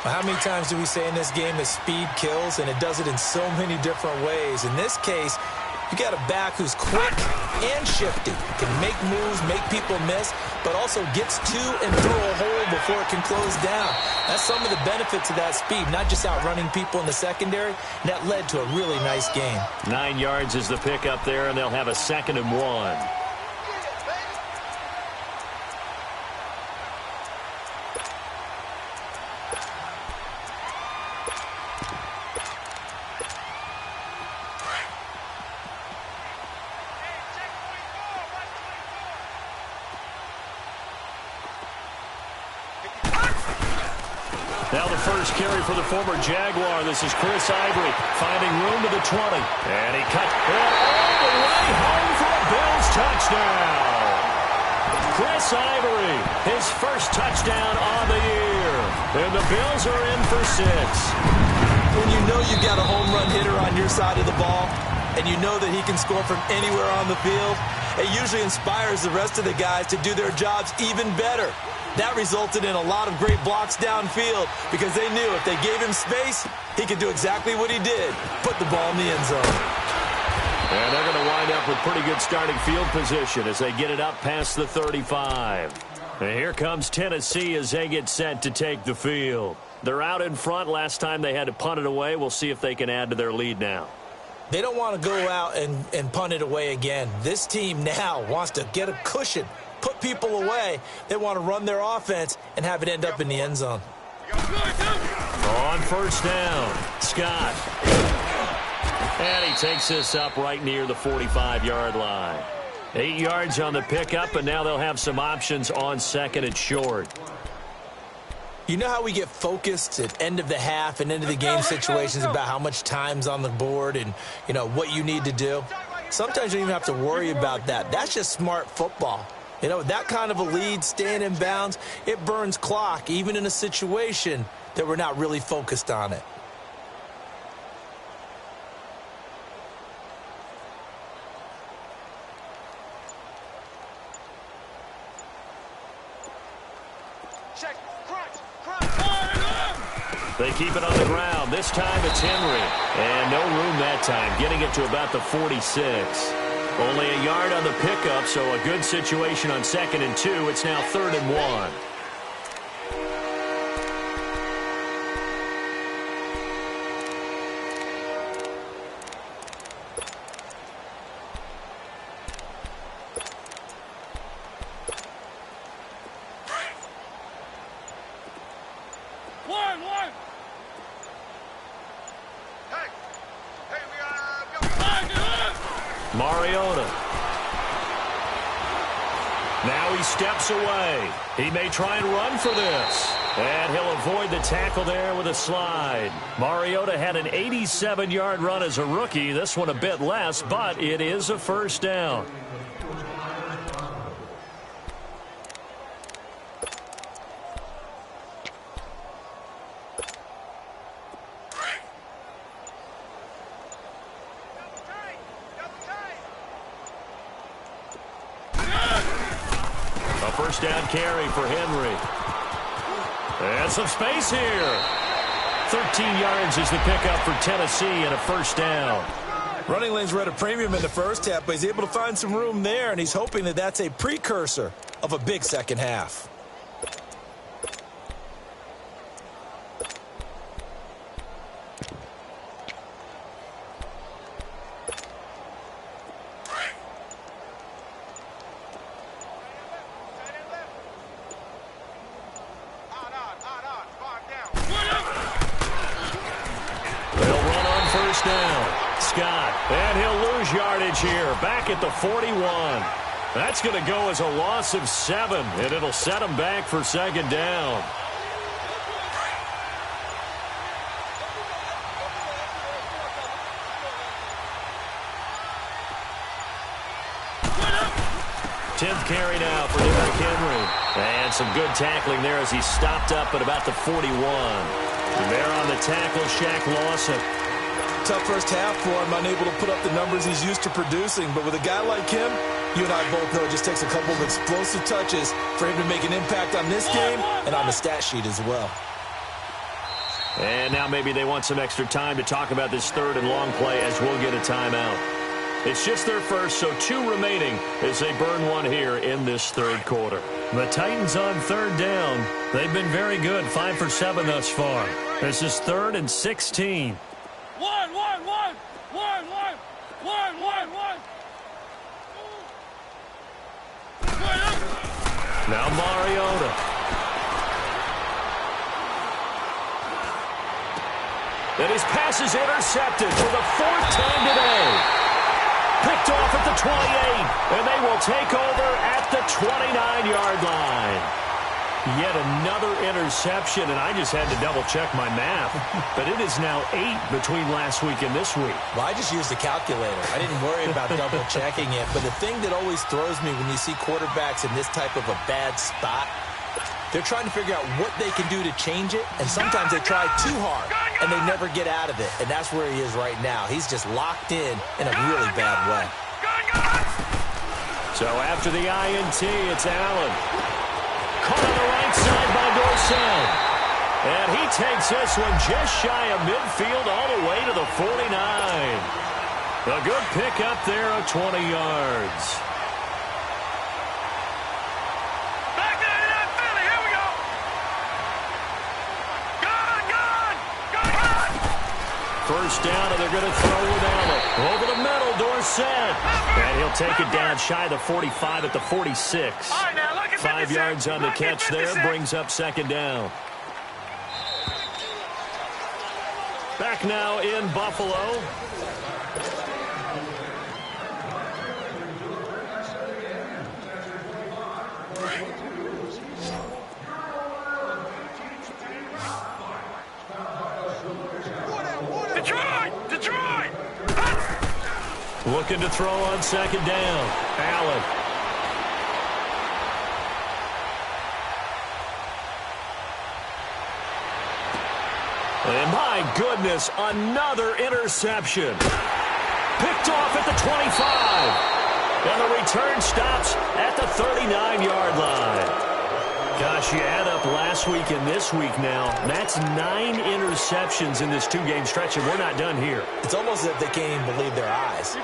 Well, how many times do we say in this game that speed kills, and it does it in so many different ways? In this case, you got a back who's quick and shifty, can make moves, make people miss, but also gets to and through a hole before it can close down. That's some of the benefits of that speed, not just outrunning people in the secondary. That led to a really nice game. 9 yards is the pickup there, and they'll have a 2nd and 1. Now the first carry for the former Jaguar. This is Chris Ivory finding room to the 20. And he cut it all the way home for a Bills touchdown. Chris Ivory, his first touchdown on the year. And the Bills are in for 6. When you know you've got a home run hitter on your side of the ball, and you know that he can score from anywhere on the field, it usually inspires the rest of the guys to do their jobs even better. That resulted in a lot of great blocks downfield because they knew if they gave him space, he could do exactly what he did, put the ball in the end zone. And they're going to wind up with pretty good starting field position as they get it up past the 35. And here comes Tennessee as they get set to take the field. They're out in front. Last time they had to punt it away. We'll see if they can add to their lead now. They don't want to go out and punt it away again. This team now wants to get a cushion, put people away. They want to run their offense and have it end up in the end zone. On 1st down, Scott. And he takes this up right near the 45-yard line. 8 yards on the pickup, and now they'll have some options on 2nd and short. You know how we get focused at end of the half and end of the game situations about how much time's on the board and, you know, what you need to do? Sometimes you don't even have to worry about that. That's just smart football. You know, that kind of a lead, staying in bounds, it burns clock, even in a situation that we're not really focused on it. They keep it on the ground. This time it's Henry. And no room that time, getting it to about the 46. Only a yard on the pickup, so a good situation on 2nd and 2. It's now 3rd and 1. Now he steps away. He may try and run for this. And he'll avoid the tackle there with a slide. Mariota had an 87-yard run as a rookie. This one a bit less, but it is a first down. A first down carry for Henry. And some space here. 13 yards is the pickup for Tennessee and a first down. Running lanes were at a premium in the first half, but he's able to find some room there, and he's hoping that that's a precursor of a big second half. And he'll lose yardage here, back at the 41. That's going to go as a loss of 7, and it'll set him back for second down. Tenth carry now for Derrick Henry. And some good tackling there as he stopped up at about the 41. And there on the tackle, Shaq Lawson. Tough first half for him, unable to put up the numbers he's used to producing. But with a guy like him, you and I both know it just takes a couple of explosive touches for him to make an impact on this game and on the stat sheet as well. And now maybe they want some extra time to talk about this third and long play as we'll get a timeout. It's just their first, so 2 remaining as they burn one here in this third quarter. The Titans on third down. They've been very good, 5 for 7 thus far. This is 3rd and 16. Now Mariota. And his pass is intercepted for the 4th time today. Picked off at the 28, and they will take over at the 29-yard line. Yet another interception, and I just had to double-check my math. But it is now 8 between last week and this week. Well, I just used a calculator. I didn't worry about double-checking it. But the thing that always throws me when you see quarterbacks in this type of a bad spot, they're trying to figure out what they can do to change it, and sometimes they try too hard, and they never get out of it. And that's where he is right now. He's just locked in a really bad way. So after the INT, it's Allen. Caught on the right side by Dorsett. And he takes this one just shy of midfield all the way to the 49. A good pickup there of 20 yards. Back there in that Philly. Here we go. Gun. First down, and they're going to throw with Allen. Over the middle, Dorsett. And he'll take it down shy of the 45 at the 46. 5 yards on the catch there, brings up second down. Back now in Buffalo. Detroit! Looking to throw on second down. Allen. And my goodness, another interception. Picked off at the 25. And the return stops at the 39-yard line. Gosh, you add up last week and this week now. That's 9 interceptions in this 2-game stretch, and we're not done here. It's almost as if they can't even believe their eyes.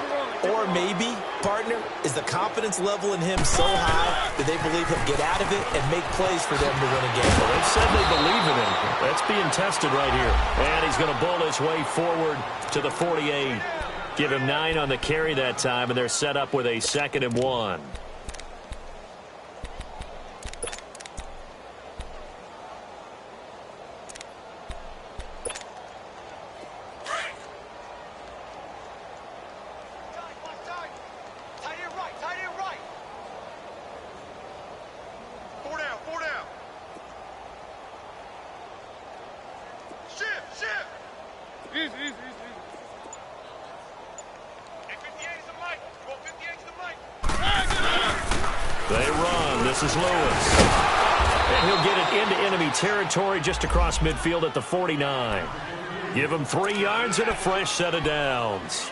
Or maybe, partner, is the confidence level in him so high that they believe he'll get out of it and make plays for them to win a game. Well, they've said they believe in him. That's being tested right here. And he's going to bull his way forward to the 48. Give him 9 on the carry that time, and they're set up with a 2nd and 1. This is Lewis. And he'll get it into enemy territory just across midfield at the 49. Give him 3 yards and a fresh set of downs.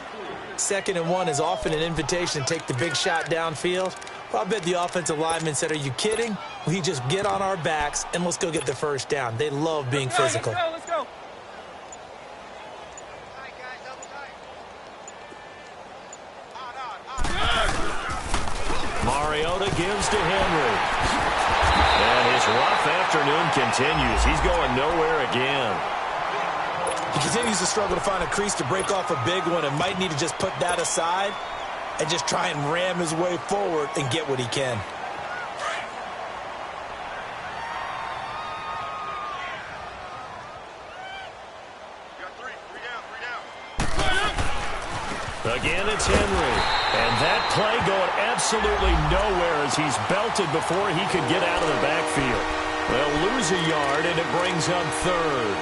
2nd and 1 is often an invitation to take the big shot downfield. Well, I bet the offensive lineman said, are you kidding? We just get on our backs and let's go get the first down. They love being physical. Let's go. Mariota gives to Henry. And his rough afternoon continues. He's going nowhere again. He continues to struggle to find a crease to break off a big one and might need to just put that aside and just try and ram his way forward and get what he can. Again, it's Henry. And that play going absolutely nowhere as he's belted before he could get out of the backfield. They'll lose a yard, and it brings up 3rd.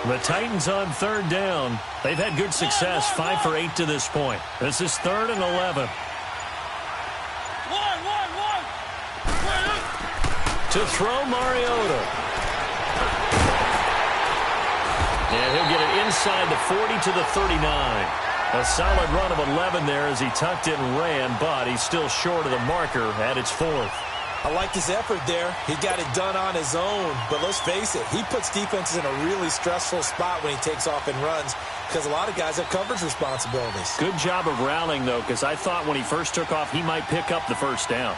The Titans on 3rd down. They've had good success, 5 for 8 to this point. This is 3rd and 11. To throw Mariota. And he'll get it inside the 40 to the 39. A solid run of 11 there as he tucked it and ran, but he's still short of the marker at its 4th. I like his effort there. He got it done on his own. But let's face it, he puts defenses in a really stressful spot when he takes off and runs because a lot of guys have coverage responsibilities. Good job of rallying, though, because I thought when he first took off, he might pick up the first down.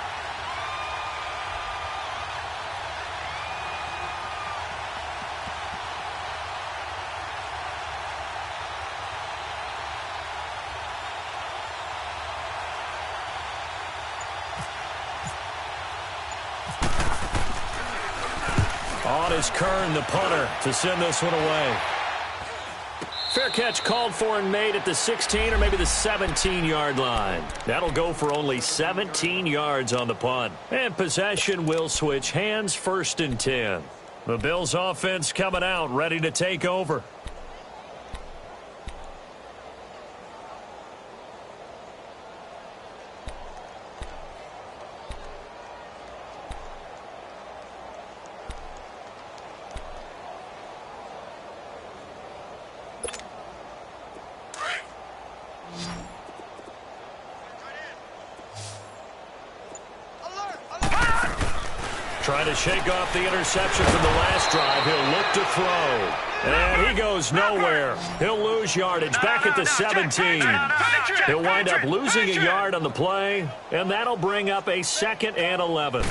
On is Kern, the punter, to send this one away. Fair catch called for and made at the 16 or maybe the 17-yard line. That'll go for only 17 yards on the punt. And possession will switch hands, 1st and 10. The Bills offense coming out, ready to take over. Trying to shake off the interception from the last drive. He'll look to throw. And he goes nowhere. He'll lose yardage back at the 17. He'll wind up losing a yard on the play, and that'll bring up a 2nd and 11.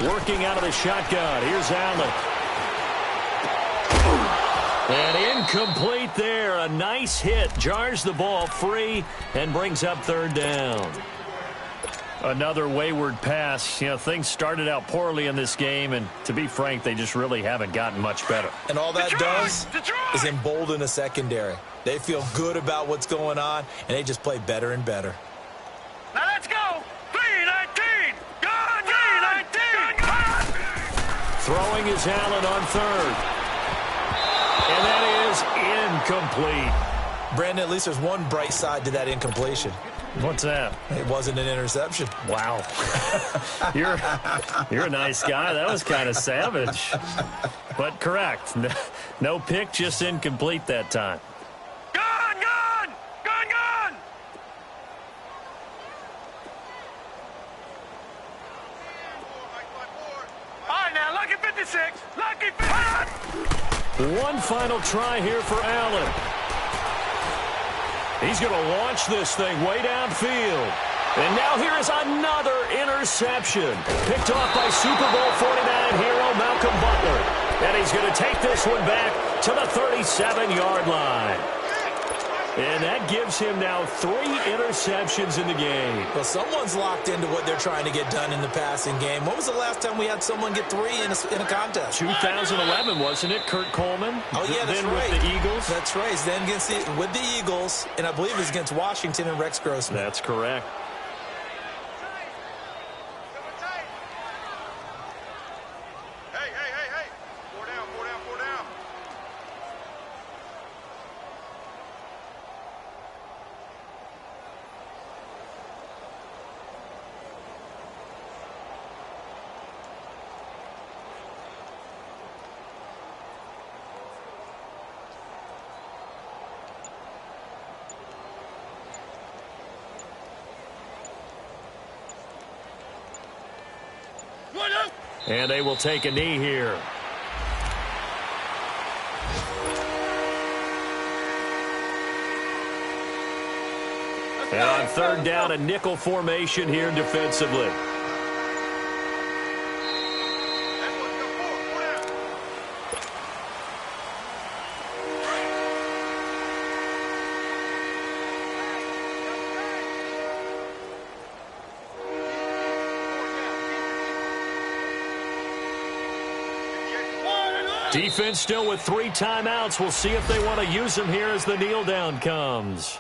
Working out of the shotgun. Here's Allen. And incomplete there. A nice hit. Jars the ball free and brings up 3rd down. Another wayward pass. You know, things started out poorly in this game, and to be frank, they just really haven't gotten much better. And all that does is embolden the secondary. They feel good about what's going on, and they just play better and better. Now let's go. 3-19. Go, 3-19. Throwing is Allen on 3rd. And that is incomplete. Brandon, at least there's one bright side to that incompletion. What's that? It wasn't an interception. Wow. You're a nice guy. That was kind of savage. But correct. No pick, just incomplete that time. Gone. All right, now, lucky 56. Lucky 56. One final try here for Allen. He's going to launch this thing way downfield. And now here is another interception. Picked off by Super Bowl 49 hero Malcolm Butler. And he's going to take this one back to the 37-yard line. And that gives him now 3 interceptions in the game. Well, someone's locked into what they're trying to get done in the passing game. When was the last time we had someone get 3 in a contest? 2011, wasn't it? Kurt Coleman? Oh, yeah, that's then right. With the Eagles? That's right. Then with the Eagles, and I believe it was against Washington and Rex Grossman. That's correct. Hey. 4 down. And they will take a knee here. And on third down, a nickel formation here defensively. Defense still with 3 timeouts. We'll see if they want to use them here as the kneel down comes.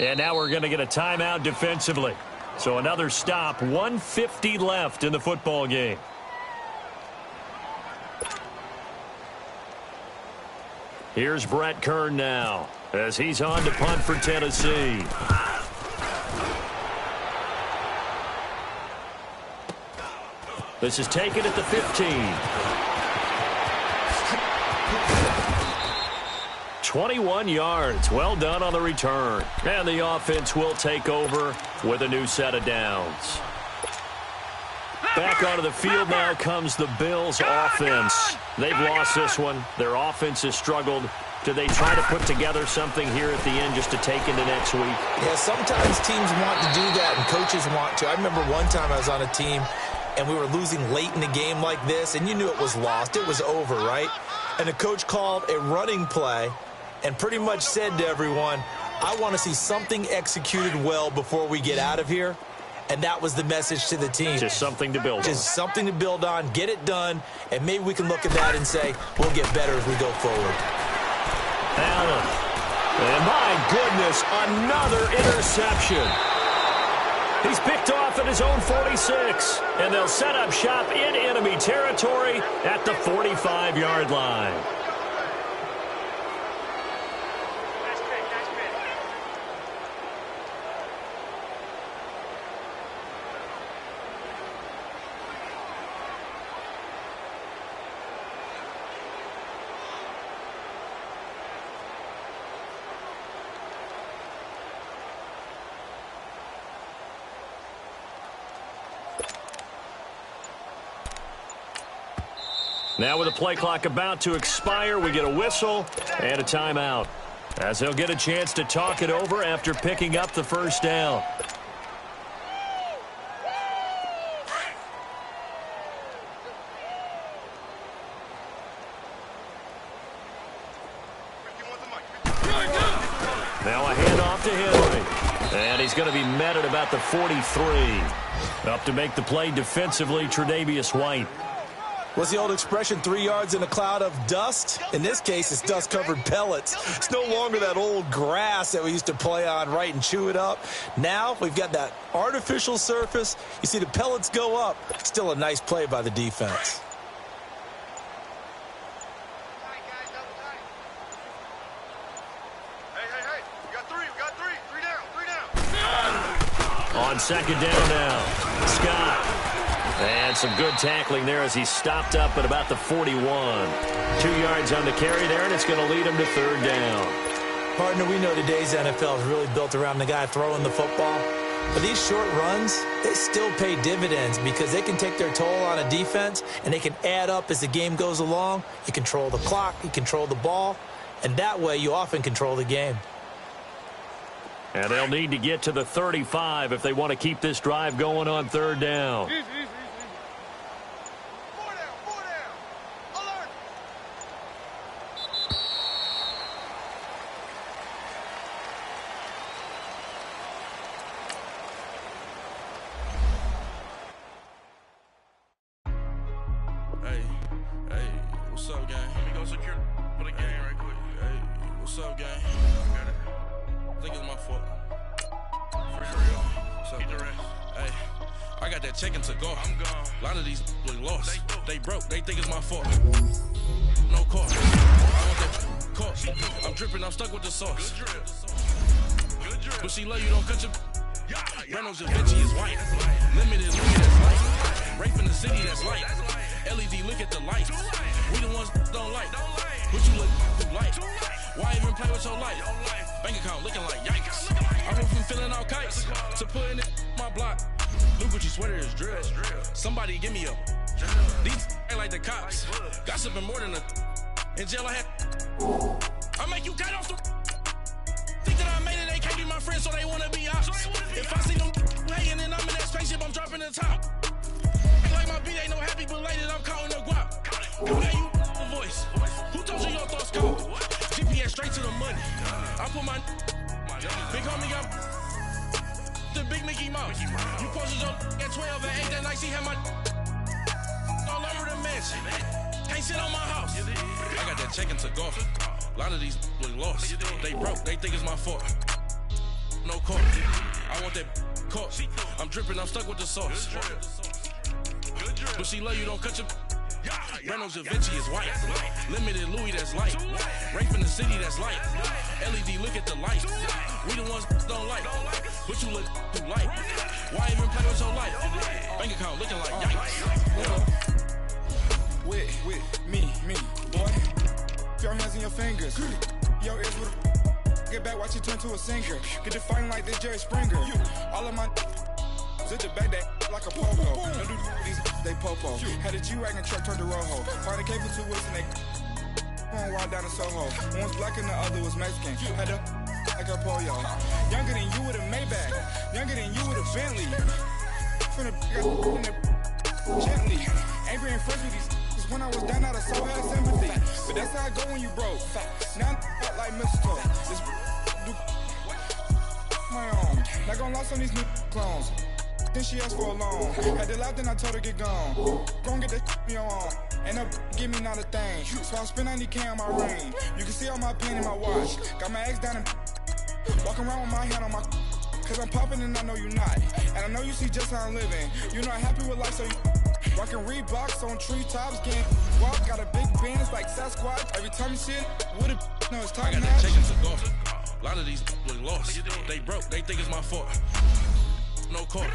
And now we're going to get a timeout defensively. So another stop, 1:50 left in the football game. Here's Brett Kern now as he's on to punt for Tennessee. This is taken at the 15. 21 yards. Well done on the return. And the offense will take over with a new set of downs. Back onto the field now comes the Bills offense. They've lost this one. Their offense has struggled. Do they try to put together something here at the end just to take into next week? Yeah, sometimes teams want to do that and coaches want to. I remember one time I was on a team and we were losing late in the game like this, and you knew it was lost. It was over, right? And the coach called a running play and pretty much said to everyone, I want to see something executed well before we get out of here. And that was the message to the team. Just something to build on. Just something to build on, get it done, and maybe we can look at that and say, we'll get better as we go forward. Allen. And my goodness, another interception. He's picked off at his own 46, and they'll set up shop in enemy territory at the 45-yard line. Now with the play clock about to expire, we get a whistle and a timeout, as they'll get a chance to talk it over after picking up the first down. Now a handoff to Henry. And he's going to be met at about the 43. Up to make the play defensively, Tre'Davious White. What's the old expression, 3 yards in a cloud of dust? In this case, it's dust-covered pellets. It's no longer that old grass that we used to play on, right, and chew it up. Now we've got that artificial surface. You see the pellets go up. Still a nice play by the defense. On second down now, Scott. And some good tackling there as he stopped up at about the 41. 2 yards on the carry there, and it's going to lead him to third down. Partner, we know today's NFL is really built around the guy throwing the football. But these short runs, they still pay dividends because they can take their toll on a defense, and they can add up as the game goes along. You control the clock, you control the ball, and that way you often control the game. And they'll need to get to the 35 if they want to keep this drive going on third down. What's up, gang? Let me go secure for the game right quick. Hey, what's up, gang? I got it. I think it's my fault. For real. What's up, keep the rest. Hey, I got that check-in to go. I'm gone. A lot of these look lost. They broke. They think it's my fault. No car. I want that car. I'm dripping. I'm stuck with the sauce. Good drip. Good drip. But she love you, don't cut your... Reynolds Da Vinci is white. Limited, look at that's light. Rape in the city, that's light. LED, look at the lights. We the ones don't like. What you look like? Why even play with your life? Bank account looking like yikes. I went from feeling all kites to putting it in my block. Look what you sweater is drill. Somebody give me a. These ain't like the cops. Gossiping more than a. In jail I had. I make you cut off the. Think that I made it, they can't be my friends, so they wanna be ops. If I see them hanging and I'm in that spaceship, I'm dropping the top. Ain't like my beat ain't no happy, but later I'm counting the guap. Who that you the voice? Who told you your thoughts count? GPS straight to the money. I put my big homie got the big Mickey Mouse. You posted your at 12 and 8 that night, she had my all over the mansion. Can't sit on my house. I got that check into golf. A lot of these look lost. They broke, they think it's my fault. No court. I want that caught. I'm dripping, I'm stuck with the sauce. But she love you, don't cut your. Reynolds Da Vinci is white. Limited Louis, that's light. Rape in the city, that's light. LED, look at the light. We the ones don't like. But you look too light. Why even play with your life? Bank account looking like yikes. With me, boy. Your hands in your fingers. Your ears with a. Get back, watch you turn to a singer. Get it fighting like this Jerry Springer. All of my. Zip the back that like a popo. No do these they popo. Had a G-Wagon truck turned to Rojo. Find a cable 2 weeks and they going wild down in Soho. One was black and the other was Mexican. Had a like a pollo. Younger than you with a Maybach. Younger than you with a Bentley. From the gently. Angry and fresh with these. When I was down out of so had sympathy. But that's how I go when you broke. Now I'm like mistletoe. This do my own. Not gonna lost on these new clones. Then she asked for a loan. Had to laugh, then I told her get gone. Gon' get that me on. And up, give me not a thing. So I spend 90K on my ring. You can see all my pain in my watch. Got my ex down and walking around with my hand on my. Cause I'm popping and I know you not. And I know you see just how I'm living. You're not happy with life, so you. Rockin' Reeboks on treetops, getting walk. Got a big bands like Sasquatch. Every time you see it, with it, no, it's time. I got that check into golf. A lot of these look lost. They broke, they think it's my fault. No court.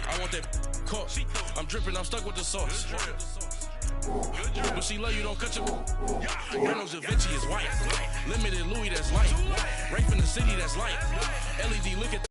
I want that caught. I'm dripping, I'm stuck with the sauce. But she love you, don't cut your. Reynolds Da Vinci is white. Limited Louis, that's light. Rape in the city, that's light. LED, look at.